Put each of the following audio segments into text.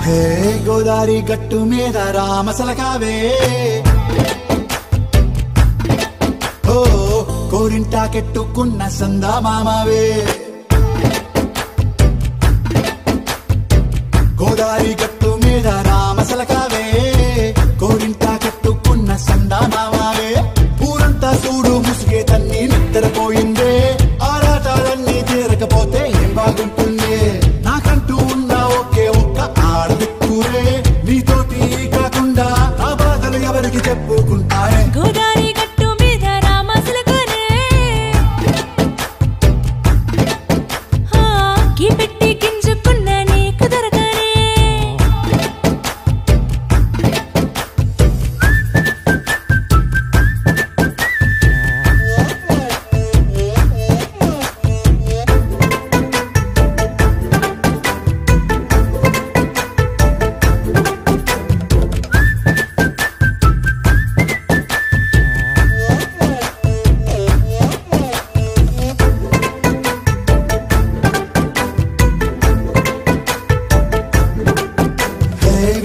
హే గోదారి గట్టు మీద రామసలకావే ఓ కోరింటాకెట్టుకున్న సందా మామావే గోదారి గట్టు మీద రామసలకావే కోరింటాకెట్టుకున్న సందా మామావే ఊరంతా చూడు ముసుగే తన్ని నిద్రపోయిందే ఆరాటాలన్నీ తీరకపోతే ఏం బాగుంటుంది నాకంటూ ఉన్న ఒకే ఒక్క ఆడదిక్కురే నీతోటి కాకుండా ఆ బాధలు ఎవరికి చెప్పుకుంటారే గోదారి గట్టు మీద రామసలకానే కీ పెట్టి గింజుకున్న నీకు దొరకనే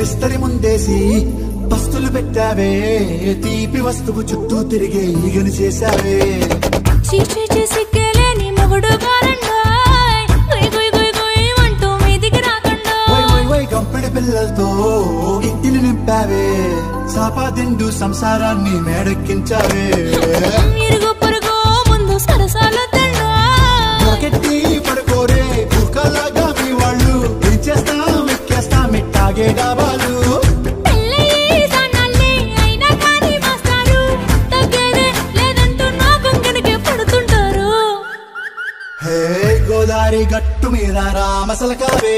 విస్తరి ముందేసి పస్తులు పెట్టావే తీపి వస్తువు చుట్టూ తిరిగే ఈగను చేశావే చీచి చేసి కేలేని మొగుడు గారండాయ్ గుయ్ గుయ్ గుయ్ గుయ్ అంటూ మీదికి రాకండా వై గంపెడి పిల్లలతో ఇంటిని నింపావే సాపాదిండు సంసారాన్ని మేడెక్కించావే ఇరుగు పొరుగు ముందు సరసాల తండా పొరకెట్టి పడుకోరే కుక్కలాగా మీ వాళ్ళు ఏం చేస్తాం ఎక్కేస్తాం ఇట్టాగే డాబాలు గోదారి గట్టు మీద రామసలకావే